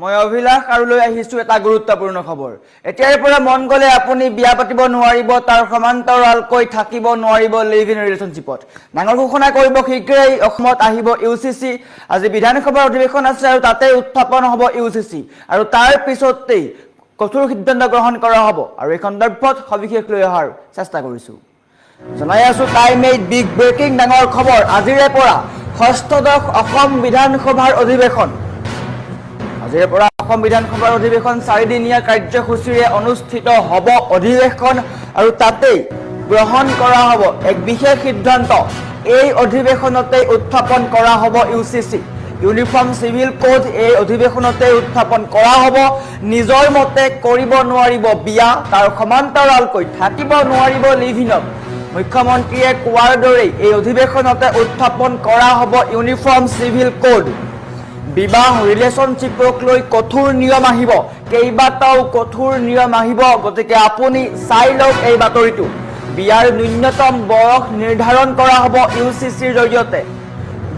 মই অভিলাষ আৰু লৈ আহিছো এটা গুৰুত্বপূৰ্ণ খবৰ। এতিয়াৰ পৰা মন গলে আপুনি বিয়া পাতিব নোৱাৰিব, তাৰ সমান্তৰালকৈ থাকিব নোৱাৰিব লিভ ইন ৰিলেশনশ্বিপত। ডাঙৰ ঘোষণা কৰিব শীঘ্ৰেই অসমত আহিব ইউচিচি। আজি বিধানসভাৰ অধিৱেশন আছে আৰু তাতে উত্থাপন হ'ব ইউচিচি আৰু তাৰ পিছতেই কঠোৰ সিদ্ধান্ত গ্ৰহণ কৰা হ'ব আৰু এই সন্দৰ্ভত সবিশেষ লৈ অহাৰ চেষ্টা কৰিছো। জনাই আছো টাইম 8 বিগ ব্ৰেকিং ডাঙৰ খবৰ। আজিৰে পৰা ষষ্ঠদশ অসম বিধানসভাৰ অধিৱেশন। আজিৰ পৰা অসম বিধানসভাৰ অধিৱেশন 4 দিনীয়া কাৰ্যসূচীৰে অনুষ্ঠিত হ'ব অধিৱেশন আৰু তাতেই গ্ৰহণ কৰা হ'ব এক বিশেষ সিদ্ধান্ত। এই অধিৱেশনতে উত্থাপন কৰা হ'ব ইউচিচি ইউনিফৰ্ম চিভিল কোড। এই অধিৱেশনতে উত্থাপন কৰা হ'ব। নিজৰ মতে কৰিব নোৱাৰিব বিয়া, তাৰ সমান্তৰালকৈ থাকিব নোৱাৰিব লিভিনত। মুখ্যমন্ত্ৰীয়ে কোৱাৰ দৰেই এই অধিৱেশনতে উত্থাপন কৰা হ'ব ইউনিফৰ্ম চিভিল কোড। বিবাহ ৰিলেশ্যনশ্বিপক লৈ কঠোৰ নিয়ম আহিব, কেইবাটাও কঠোৰ নিয়ম আহিব। গতিকে আপুনি চাই লওক এই বাতৰিটো। বিয়াৰ ন্যূনতম বয়স নিৰ্ধাৰণ কৰা হ'ব ইউচিচিৰ জৰিয়তে।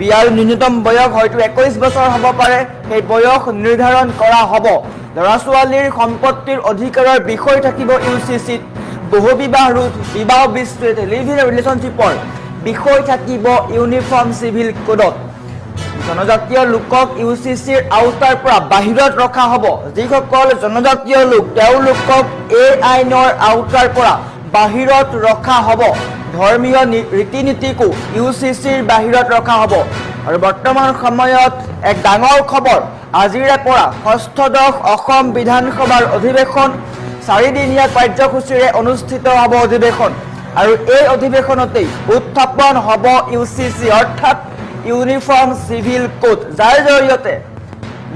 বিয়াৰ ন্যূনতম বয়স হয়তো 21 বছৰ হ'ব পাৰে, সেই বয়স নিৰ্ধাৰণ কৰা হ'ব। ল'ৰা ছোৱালীৰ সম্পত্তিৰ অধিকাৰৰ বিষয় থাকিব ইউচিচিত। বহু বিবাহ ৰোধ, বিবাহ বিচ্ছেদ, লিভ ইন ৰিলেশ্যনশ্বিপৰ বিষয় থাকিব ইউনিফৰ্ম চিভিল কোডত। জনজাতীয় লোকক ইউচিচিৰ আওতাৰ পৰা বাহিৰত ৰখা হ'ব। যিসকল জনজাতীয় লোক তেওঁলোকক এই আইনৰ আওতাৰ পৰা বাহিৰত ৰখা হ'ব। ধৰ্মীয় ৰীতি নীতিকো ইউচিচিৰ বাহিৰত ৰখা হ'ব। আৰু বৰ্তমান সময়ত এক ডাঙৰ খবৰ। আজিৰে পৰা ষষ্ঠদশ অসম বিধানসভাৰ অধিৱেশন 4 দিনীয়া কাৰ্যসূচীৰে অনুষ্ঠিত হ'ব অধিৱেশন আৰু এই অধিৱেশনতেই উত্থাপন হ'ব ইউচিচি অৰ্থাৎ ইউনিফৰ্ম চিভিল কোড, যাৰ জৰিয়তে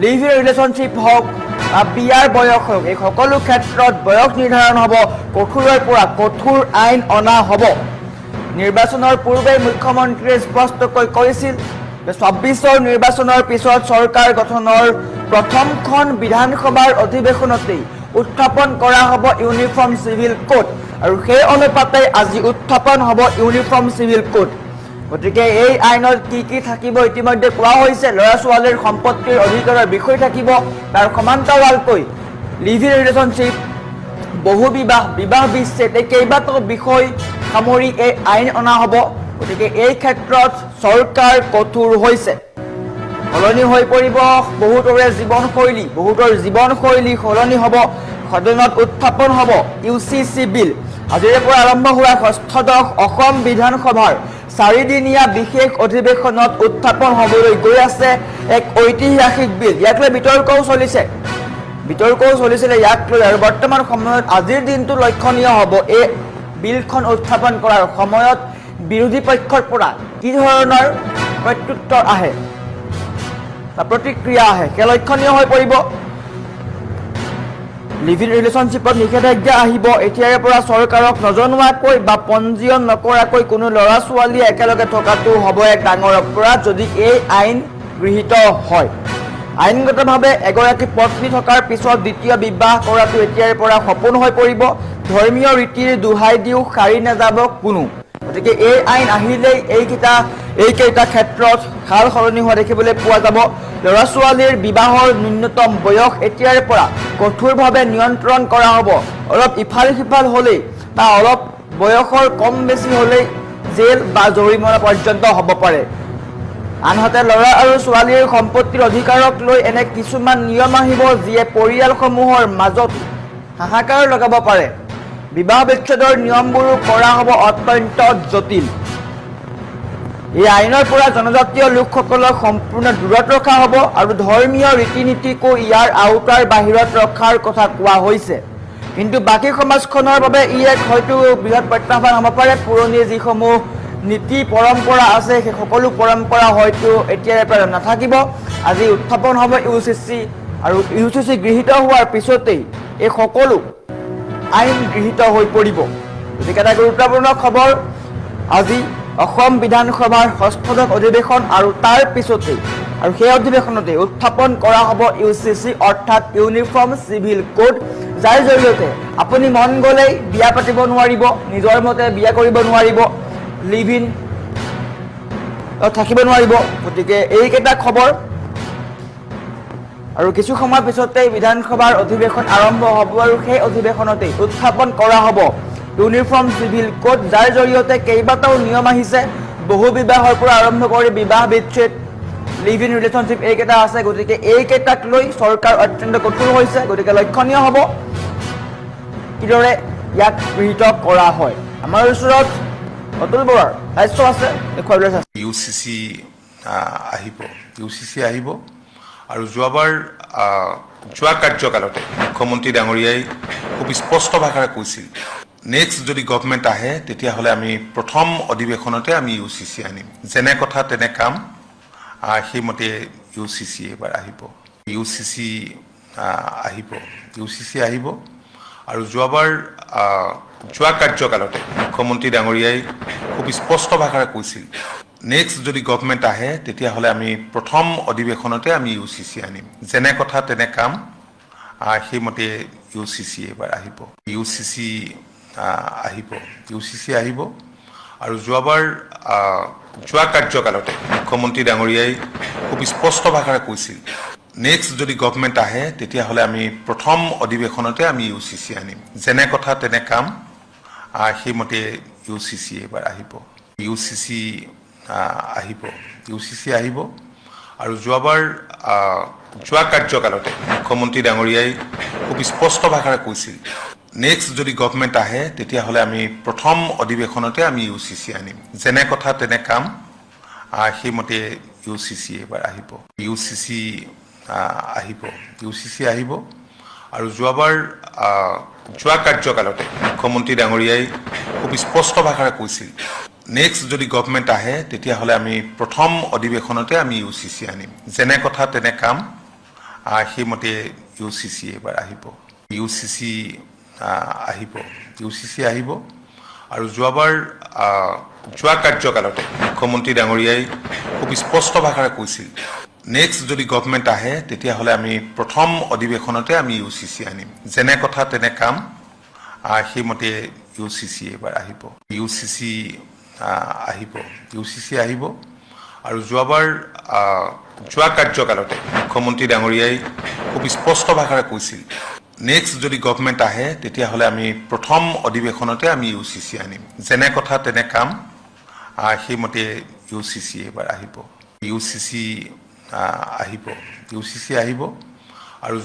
লিভ ইন ৰিলেশ্যনশ্বিপ হওক বা বিয়াৰ বয়স হওক, এই সকলো ক্ষেত্ৰত বয়স নিৰ্ধাৰণ হ'ব। কঠোৰৰ পৰা কঠোৰ আইন অনা হ'ব। নিৰ্বাচনৰ পূৰ্বে মুখ্যমন্ত্ৰীয়ে স্পষ্টকৈ কৈছিল যে 24ৰ নিৰ্বাচনৰ পিছত চৰকাৰ গঠনৰ প্ৰথমখন বিধানসভাৰ অধিৱেশনতেই উত্থাপন কৰা হ'ব ইউনিফৰ্ম চিভিল কোড আৰু সেই অনুপাতে আজি উত্থাপন হ'ব ইউনিফৰ্ম চিভিল কোড। গতিকে এই আইনত কি থাকিব ইতিমধ্যে কোৱা হৈছে। ল'ৰা ছোৱালীৰ সম্পত্তিৰ অধিকাৰৰ বিষয় থাকিব, তাৰ সমান্তৰালকৈ লিভ ইন ৰিলেশ্যনশ্বিপ, বহু বিবাহ, বিবাহ বিচ্ছেদ, এই কেইবাটাও বিষয় সামৰি এই আইন অনা হ'ব। গতিকে এই ক্ষেত্ৰত চৰকাৰ কঠোৰ হৈছে। সলনি হৈ পৰিব বহুতৰে জীৱনশৈলী, বহুতৰ জীৱনশৈলী সলনি হ'ব। সদনত উত্থাপন হ'ব ইউচিচি বিল। আজিৰে পৰা আৰম্ভ হোৱা ষষ্ঠদশ অসম বিধানসভাৰ 4 দিনীয়া বিশেষ অধিৱেশনত উত্থাপন হ'বলৈ গৈ আছে এক ঐতিহাসিক বিল। ইয়াক লৈ বিতৰ্কও চলিছিলে ইয়াক লৈ। আৰু বৰ্তমান সময়ত আজিৰ দিনটো লক্ষণীয় হ'ব। এই বিলখন উত্থাপন কৰাৰ সময়ত বিৰোধী পক্ষৰ পৰা কি ধৰণৰ প্ৰত্যুত্তৰ আহে বা প্ৰতিক্ৰিয়া আহে সেয়া লক্ষণীয় হৈ পৰিব। লিভ ইন ৰিলেশ্যনশ্বিপত নিষেধাজ্ঞা আহিব। এতিয়াৰে পৰা চৰকাৰক নজনোৱাকৈ বা পঞ্জীয়ন নকৰাকৈ কোনো ল'ৰা ছোৱালী একেলগে থকাটো হ'ব এক ডাঙৰ অপৰাধ যদি এই আইন গৃহীত হয়। আইনগতভাৱে এগৰাকী পত্নী থকাৰ পিছত দ্বিতীয় বিবাহ কৰাটো এতিয়াৰে পৰা সপোন হৈ পৰিব। ধৰ্মীয় ৰীতিৰ দোহাই দিও সাৰি নাযাব কোনো। গতিকে এই আইন আহিলেই এইকেইটা ক্ষেত্ৰত সাল সলনি হোৱা দেখিবলৈ পোৱা যাব। ল'ৰা ছোৱালীৰ বিবাহৰ ন্যূনতম বয়স এতিয়াৰে পৰা কঠোৰভাৱে নিয়ন্ত্ৰণ কৰা হ'ব। অলপ ইফাল সিফাল হ'লেই বা অলপ বয়সৰ কম বেছি হ'লেই জেল বা জৰিমনা পৰ্যন্ত হ'ব পাৰে। আনহাতে ল'ৰা আৰু ছোৱালীৰ সম্পত্তিৰ অধিকাৰক লৈ এনে কিছুমান নিয়ম আহিব যিয়ে পৰিয়ালসমূহৰ মাজত হাহাকাৰ লগাব পাৰে। বিবাহ বিচ্ছেদৰ নিয়মবোৰো কৰা হ'ব অত্যন্ত জটিল। এই আইনৰ পৰা জনজাতীয় লোকসকলক সম্পূৰ্ণ দূৰত ৰখা হ'ব আৰু ধৰ্মীয় ৰীতি নীতিকো ইয়াৰ আওতাৰ বাহিৰত ৰখাৰ কথা কোৱা হৈছে। কিন্তু বাকী সমাজখনৰ বাবে ই এক হয়তো বৃহৎ প্ৰত্যাহ্বান হ'ব পাৰে। পুৰণি যিসমূহ নীতি পৰম্পৰা আছে সেই সকলো পৰম্পৰা হয়তো এতিয়াৰে পৰা নাথাকিব। আজি উত্থাপন হ'ব ইউচিচি আৰু ইউচিচি গৃহীত হোৱাৰ পিছতেই এই সকলো আইন গৃহীত হৈ পৰিব। গতিকে এটা গুৰুত্বপূৰ্ণ খবৰ। আজি অসম বিধানসভাৰ ষষ্ঠদশ অধিৱেশন আৰু তাৰ পিছতেই আৰু সেই অধিৱেশনতে উত্থাপন কৰা হ'ব ইউচিচি অৰ্থাৎ ইউনিফৰ্ম চিভিল কোড, যাৰ জৰিয়তে আপুনি মন গ'লেই বিয়া পাতিব নোৱাৰিব, নিজৰ মতে বিয়া কৰিব নোৱাৰিব, লিভ ইন থাকিব নোৱাৰিব। গতিকে এইকেইটা খবৰ আৰু কিছু সময়ৰ পিছতেই বিধানসভাৰ অধিৱেশন আৰম্ভ হ'ব আৰু সেই অধিৱেশনতেই উত্থাপন কৰা হ'ব ইউনিফৰ্ম চিভিল কোড, যাৰ জৰিয়তে কেইবাটাও নিয়ম আহিছে। বহু বিবাহৰ পৰা আৰম্ভ কৰি বিবাহ বিচ্ছেদ, লিভ ইন ৰিলেশ্যনশ্বিপ এইকেইটা আছে। গতিকে এইকেইটাক লৈ চৰকাৰ অত্যন্ত কঠোৰ হৈছে। গতিকে লক্ষণীয় হ'ব কিদৰে ইয়াক গৃহীত কৰা হয়। আমাৰ ওচৰত অতুল বৰাৰ দায়িত্ব আছে দেখুৱাবলৈ আছে। ইউচিচি আহিব আৰু যোৱা কাৰ্যকালতে মুখ্যমন্ত্ৰী ডাঙৰীয়াই খুব স্পষ্ট ভাষাৰে কৈছিল, নেক্সট যদি গভৰ্ণমেণ্ট আহে তেতিয়াহ'লে আমি প্ৰথম অধিৱেশনতে আমি ইউচিচি আনিম। যেনে কথা তেনে কাম, সেইমতে ইউচিচি এইবাৰ আহিব। ইউচিচি আহিব আৰু যোৱা কাৰ্যকালতে মুখ্যমন্ত্ৰী ডাঙৰীয়াই খুব স্পষ্ট ভাষাৰে কৈছিল, নেক্সট যদি গভৰ্ণমেণ্ট আহে তেতিয়াহ'লে আমি প্ৰথম অধিৱেশনতে আমি ইউচিচি আনিম। যেনে কথা তেনে কাম, সেইমতে ইউচিচি এইবাৰ আহিব। ইউচিচি আহিব আৰু যোৱা কাৰ্যকালতে মুখ্যমন্ত্ৰী ডাঙৰীয়াই খুব স্পষ্ট ভাষাৰে কৈছিল, নেক্সট যদি গভৰ্ণমেণ্ট আহে তেতিয়াহ'লে আমি প্ৰথম অধিৱেশনতে আমি ইউচিচি আনিম। যেনে কথা তেনে কাম, সেইমতে ইউচিচি এইবাৰ আহিব। ইউচিচি আহিব আৰু যোৱা কাৰ্যকালতে মুখ্যমন্ত্ৰী ডাঙৰীয়াই খুব স্পষ্ট ভাষাৰে কৈছিল, নেক্সট যদি গভৰ্ণমেণ্ট আহে তেতিয়াহ'লে আমি প্ৰথম অধিৱেশনতে আমি ইউচিচি আনিম। যেনে কথা তেনে কাম, সেইমতে ইউচিচি এইবাৰ আহিব। ইউচিচি আহিব আৰু যোৱা কাৰ্যকালতে মুখ্যমন্ত্ৰী ডাঙৰীয়াই খুব স্পষ্ট ভাষাৰে কৈছিল, নেক্সট যদি গভৰ্ণমেণ্ট আহে তেতিয়াহ'লে আমি প্ৰথম অধিৱেশনতে আমি ইউচিচি আনিম। যেনে কথা তেনে কাম, সেইমতে ইউচিচি এইবাৰ আহিব। ইউচিচি আহিব আৰু যোৱা কাৰ্যকালতে মুখ্যমন্ত্ৰী ডাঙৰীয়াই খুব স্পষ্ট ভাষাৰে কৈছিল, নেক্সট যদি গভৰ্ণমেণ্ট আহে তেতিয়াহ'লে আমি প্ৰথম অধিৱেশনতে আমি ইউচিচি আনিম। যেনে কথা তেনে কাম, সেইমতে ইউচিচি এইবাৰ আহিব। ইউচিচি আহিব আৰু যোৱা কাৰ্যকালতে মুখ্যমন্ত্ৰী ডাঙৰীয়াই খুব স্পষ্ট ভাষাৰে কৈছিল, নেক্সট যদি গভৰ্ণমেণ্ট আহে তেতিয়াহ'লে আমি প্ৰথম অধিৱেশনতে আমি ইউচিচি আনিম। যেনে কথা তেনে কাম, সেইমতে ইউচিচি এইবাৰ আহিব। ইউচিচি আহিব আৰু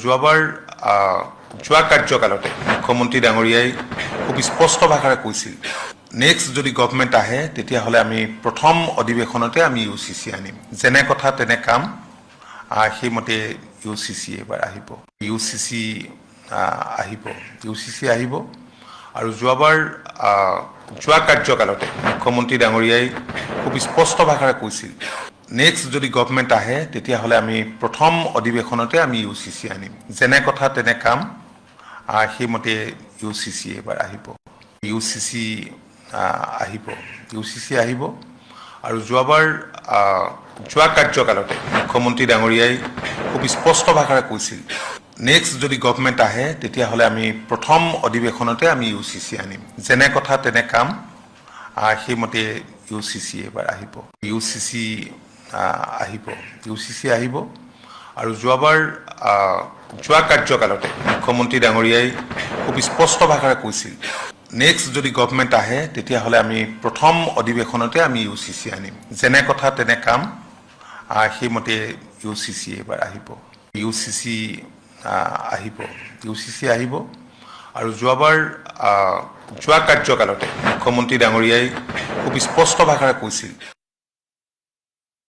যোৱা কাৰ্যকালতে মুখ্যমন্ত্ৰী ডাঙৰীয়াই খুব স্পষ্ট ভাষাৰে কৈছিল, নেক্সট যদি গভৰ্ণমেণ্ট আহে তেতিয়াহ'লে আমি প্ৰথম অধিৱেশনতে আমি ইউচিচি আনিম। যেনে কথা তেনে কাম, সেইমতে ইউচিচি এইবাৰ আহিব। ইউচিচি আহিব আৰু যোৱা কাৰ্যকালতে মুখ্যমন্ত্ৰী ডাঙৰীয়াই খুব স্পষ্ট ভাষাৰে কৈছিল, নেক্সট যদি গভৰ্ণমেণ্ট আহে তেতিয়াহ'লে আমি প্ৰথম অধিৱেশনতে আমি ইউচিচি আনিম। যেনে কথা তেনে কাম, সেইমতে ইউচিচি এইবাৰ আহিব। ইউচিচি আহিব আৰু যোৱা কাৰ্যকালতে মুখ্যমন্ত্ৰী ডাঙৰীয়াই খুব স্পষ্ট ভাষাৰে কৈছিল, নেক্সট যদি গভৰ্ণমেণ্ট আহে তেতিয়াহ'লে আমি প্ৰথম অধিৱেশনতে আমি ইউচিচি আনিম। যেনে কথা তেনে কাম, সেইমতে ইউচিচি এইবাৰ আহিব। ইউচিচি আহিব আৰু যোৱা কাৰ্যকালতে মুখ্যমন্ত্ৰী ডাঙৰীয়াই খুব স্পষ্ট ভাষাৰে কৈছিল, নেক্সট যদি গভৰ্ণমেণ্ট আহে তেতিয়াহ'লে আমি প্ৰথম অধিৱেশনতে আমি ইউচিচি আনিম। যেনে কথা তেনে কাম, সেইমতে ইউচিচি এইবাৰ আহিব। ইউচিচি আহিব আৰু যোৱা কাৰ্যকালতে মুখ্যমন্ত্ৰী ডাঙৰীয়াই খুব স্পষ্ট ভাষাৰে কৈছিল,